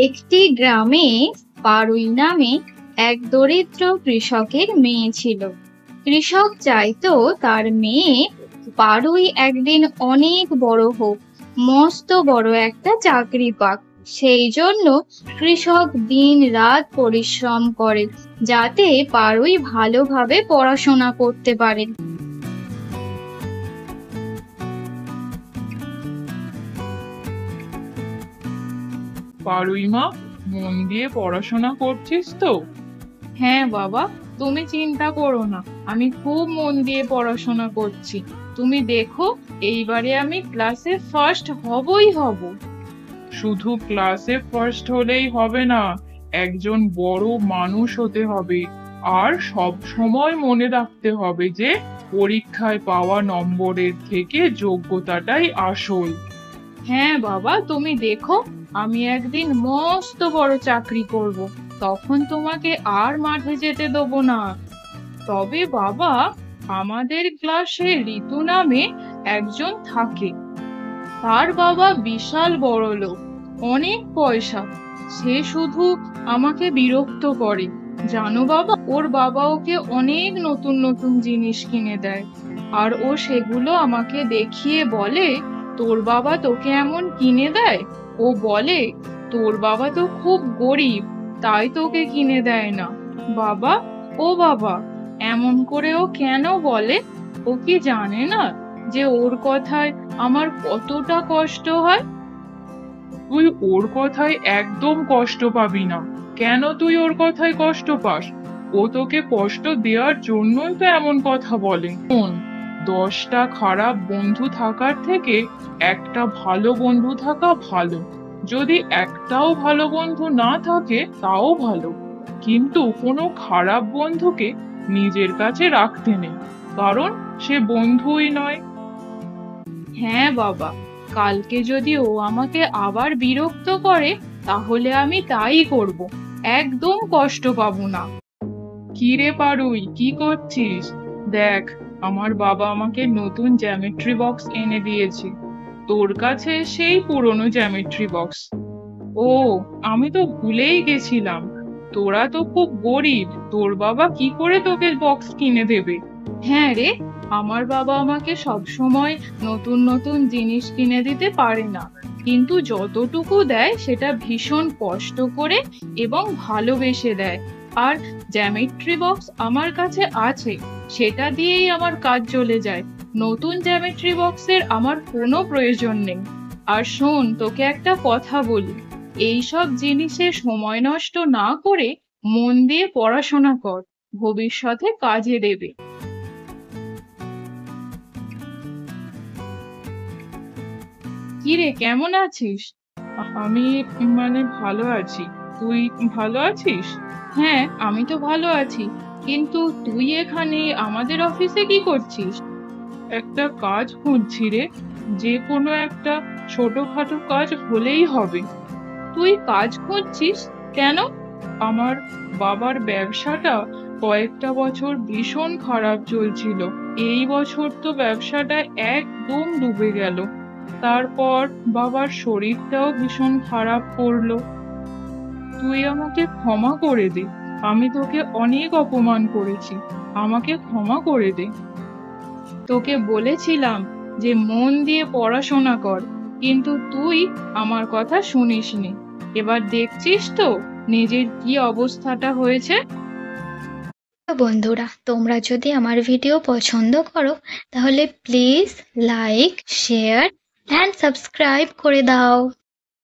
একটি গ্রামে পারুই নামে এক দরিদ্র কৃষকের মেয়ে ছিল। কৃষক চাইতো তার মেয়ে পারুই একদিন অনেক বড় হোক, মস্ত বড় একটা চাকরি পাক। সেই জন্য কৃষক দিন রাত পরিশ্রম করে যাতে পারুই ভালোভাবে পড়াশোনা করতে পারে। পারুই মা, মন দিয়ে পড়াশোনা করছিস তো? হ্যাঁ বাবা, তুমি চিন্তা করো না, আমি খুব মন দিয়ে পড়াশোনা করছি। তুমি দেখো, এইবারে আমি ক্লাসে ফার্স্ট হবই হব। শুধু ক্লাসে ফার্স্ট হলেই হবে না, একজন বড় মানুষ হতে হবে। আর সব সময় মনে রাখতে হবে যে পরীক্ষায় পাওয়া নম্বরের থেকে যোগ্যতাটাই আসল। হ্যাঁ বাবা, তুমি দেখো, আমি একদিন মস্ত বড় চাকরি করব, তখন তোমাকে আর মাঠে যেতে দেবো না। তবে বাবা, আমাদের ক্লাসে ঋতু নামে একজন থাকে। তার বাবা বিশাল বড় লোক, অনেক পয়সা। সে শুধু আমাকে বিরক্ত করে। জানো বাবা, ওর বাবা ওকে অনেক নতুন নতুন জিনিস কিনে দেয়, আর ও সেগুলো আমাকে দেখিয়ে বলে, তোর বাবা তোকে এমন কিনে দেয়? ও বলে, তোর বাবা তো খুব গরিব, তাই তোকে কিনে দেয় না। বাবা, ও বাবা, এমন করে ও কেন বলে? ও কি জানে না যে ওর কথায় আমার কতটা কষ্ট হয়? তুই ওর কথায় একদম কষ্ট পাবি না। কেন তুই ওর কথায় কষ্ট পাস? ও তোকে কষ্ট দেওয়ার জন্যই তো এমন কথা বলে। শোন, 10টা খারাপ বন্ধু থাকার থেকে একটা ভালো বন্ধু থাকা ভালো। যদি একটাও ভালো বন্ধু না থাকে তাও ভালো, কিন্তু কোনো খারাপ বন্ধুকে নিজের কাছে রাখতে নেই, কারণ সে বন্ধুই নয়। হ্যাঁ বাবা, কালকে যদি ও আমাকে আবার বিরক্ত করে তাহলে আমি তাই করব, একদম কষ্ট পাবো না। কি রে পারুই, কি করছিস? দেখ, আমার বাবা আমাকে নতুন জ্যামিট্রি বক্স এনে দিয়েছে। তোর কাছে সেই পুরনো জ্যামিট্রি বক্স। ও, আমি তো ভুলেই গেছিলাম, তোরা তো খুব গরিব, তোর বাবা কি করে তোকে বক্স কিনে দেবে? হ্যাঁ রে, আমার বাবা আমাকে সব সময় নতুন নতুন জিনিস কিনে দিতে পারে না, কিন্তু যতটুকু দেয় সেটা ভীষণ কষ্ট করে এবং ভালোবেসে দেয়। আর জ্যামিট্রি বক্স আমার কাছে আছে, সেটা দিয়েই আমার কাজ চলে যায়। নতুন জ্যামিট্রি বক্সের আমার কোনো প্রয়োজন নেই। আর শোন, তোকে একটা কথা বলি, এইসব জিনিসে সময় নষ্ট না করে মন দিয়ে পড়াশোনা কর, ভবিষ্যতে কাজে দেবে। কিরে, কেমন আছিস? আমি ভালো আছি। তুই ভালো আছিস? হ্যাঁ, আমি তো ভালো আছি, কিন্তু তুই এখানে আমাদের অফিসে কি করছিস? একটা কাজ খুঁজছি রে, যে কোনো একটা ছোটখাটো কাজ হলেই হবে। তুই কাজ খুঁজছিস কেন? আমার বাবার ব্যবসাটা কয়েকটা বছর ভীষণ খারাপ চলছিল। এই বছর তো ব্যবসাটা একদম ডুবে গেল। তারপর বাবার শরীরটাও ভীষণ খারাপ করলো। তুই আমাকে ক্ষমা করে দে, আমি তোকে অনেক অপমান করেছি, আমাকে ক্ষমা করে দে। তোকে বলেছিলাম যে মন দিয়ে পড়াশোনা কর, কিন্তু তুই আমার কথা শুনিসনি। এবার দেখছিস তো নিজের কি অবস্থাটা হয়েছে। তো বন্ধুরা, তোমরা যদি আমার ভিডিও পছন্দ করো তাহলে please like, share and subscribe করে দাও।